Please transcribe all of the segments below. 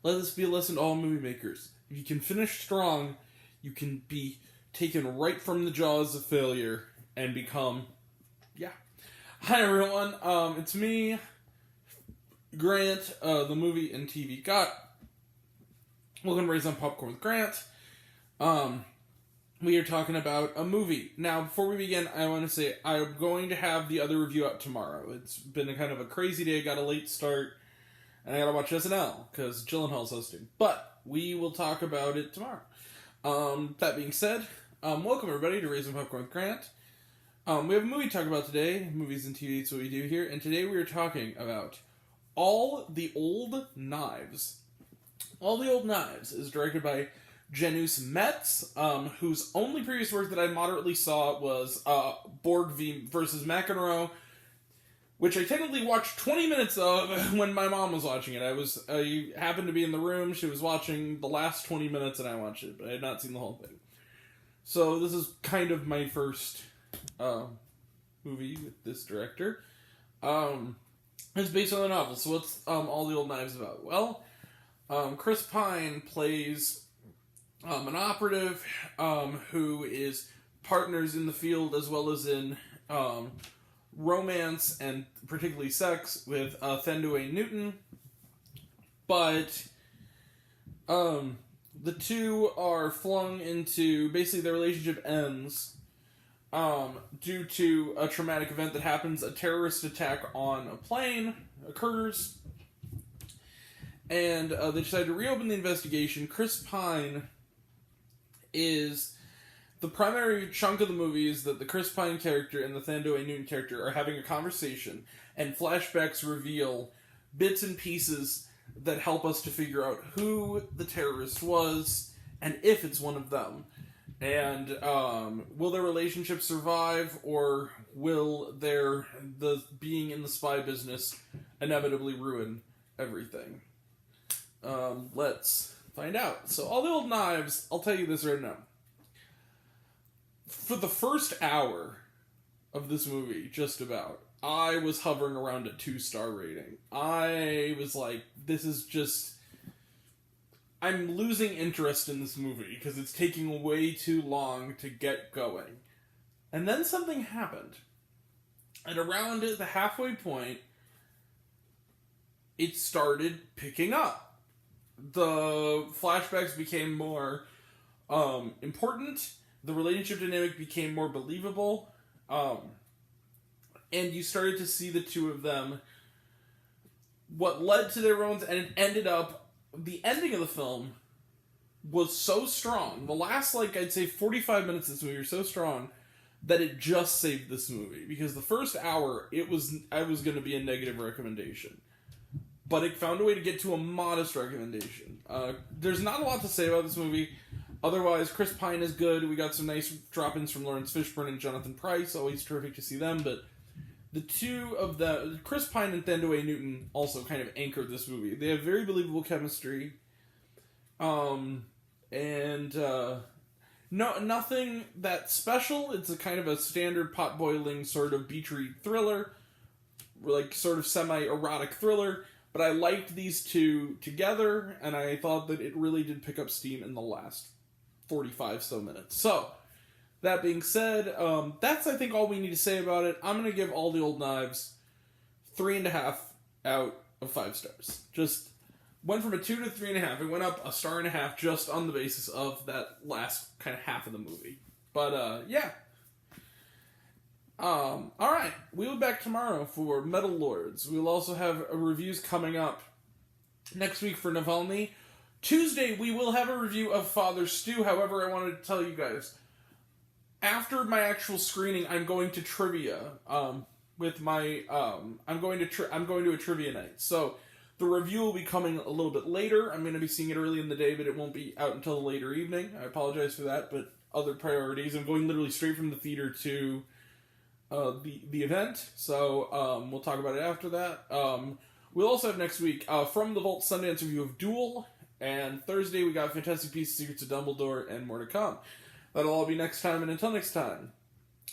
Let this be a lesson to all movie makers. If you can finish strong, you can be taken right from the jaws of failure and become, Hi everyone, it's me, Grant, the movie and TV guy. Welcome to Raise on Popcorn with Grant. We are talking about a movie. Now, before we begin, I want to say I'm going to have the other review out tomorrow. It's been a kind of a crazy day, got a late start, and I gotta watch SNL, because Gyllenhaal's hosting. But we will talk about it tomorrow. That being said, welcome everybody to Raise on Popcorn with Grant. We have a movie to talk about today. Movies and TV is what we do here. And today we are talking about All the Old Knives. All the Old Knives is directed by Janus Metz, whose only previous work that I moderately saw was Borg versus McEnroe, which I technically watched 20 minutes of when my mom was watching it. I happened to be in the room. She was watching the last 20 minutes and I watched it, but I had not seen the whole thing. So this is kind of my first movie with this director. It's based on a novel. So what's All the Old Knives about? Well, Chris Pine plays an operative who is partners in the field as well as in romance and particularly sex with Thandiwe Newton. But the two are flung into, basically their relationship ends due to a traumatic event that happens. A terrorist attack on a plane occurs, and they decide to reopen the investigation. Chris Pine is the primary chunk of the movie is that the Chris Pine character and the Thandiwe Newton character are having a conversation, and flashbacks reveal bits and pieces that help us to figure out who the terrorist was and if it's one of them. And will their relationship survive, or will the being in the spy business inevitably ruin everything? Let's find out. So, All the Old Knives, I'll tell you this right now. For the first hour of this movie, just about, I was hovering around a 2-star rating. I was like, this is just... I'm losing interest in this movie because it's taking way too long to get going. And then something happened. And around the halfway point, it started picking up. The flashbacks became more important. The relationship dynamic became more believable. And you started to see the two of them, what led to their romance, and it ended up, the ending of the film was so strong. The last, I'd say 45 minutes of this movie are so strong that it just saved this movie. Because the first hour, I was going to be a negative recommendation. But it found a way to get to a modest recommendation. There's not a lot to say about this movie. Otherwise, Chris Pine is good. We got some nice drop-ins from Lawrence Fishburne and Jonathan Pryce. Always terrific to see them. But the two of them, Chris Pine and Thandiwe Newton, also kind of anchored this movie. They have very believable chemistry. Nothing that special. It's a kind of a standard pot-boiling sort of beach read thriller. Sort of semi-erotic thriller. But I liked these two together, and I thought that it really did pick up steam in the last 45 so minutes. So, that being said, that's, I think, all we need to say about it. I'm going to give All the Old Knives 3.5 out of 5 stars. Just went from a 2 to 3.5. It went up 1.5 stars just on the basis of that last kind of half of the movie. But, yeah. Alright. We'll be back tomorrow for Metal Lords. We'll also have reviews coming up next week for Navalny. Tuesday, we will have a review of Father Stew. However, I wanted to tell you guys, after my actual screening, I'm going to trivia with my I'm going to a trivia night. So the review will be coming a little bit later. I'm going to be seeing it early in the day, but it won't be out until the later evening. I apologize for that, but other priorities. I'm going literally straight from the theater to the event. So we'll talk about it after that. We'll also have next week From the Vault Sundance review of Duel, and Thursday we got Fantastic Beasts, Secrets of Dumbledore, and more to come. That'll all be next time, and until next time,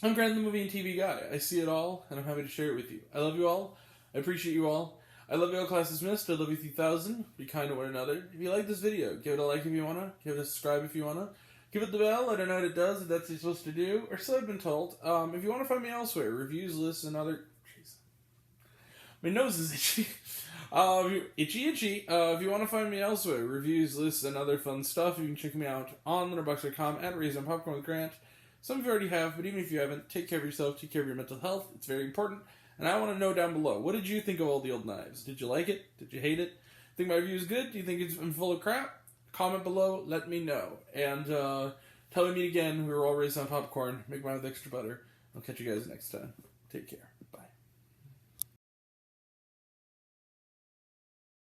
I'm Grant, the movie and TV guy. I see it all, and I'm happy to share it with you. I love you all. I appreciate you all. I love you all, class dismissed. I love you 3000. Be kind to one another. If you like this video, give it a like if you wanna. Give it a subscribe if you wanna. Give it the bell. I don't know what it does, if that's what you're supposed to do, or so I've been told. If you want to find me elsewhere, reviews, lists, and other... Jeez. My nose is itchy. Itchy. If you want to find me elsewhere, reviews, lists, and other fun stuff, you can check me out on letterboxd.com at Raising Popcorn with Grant. Some of you already have, but even if you haven't, take care of yourself, take care of your mental health. It's very important. And I want to know down below, what did you think of All the Old Knives? Did you like it? Did you hate it? Think my review is good? Do you think it's full of crap? Comment below, let me know. And till we meet again, we were all raised on popcorn. Make mine with extra butter. I'll catch you guys next time. Take care.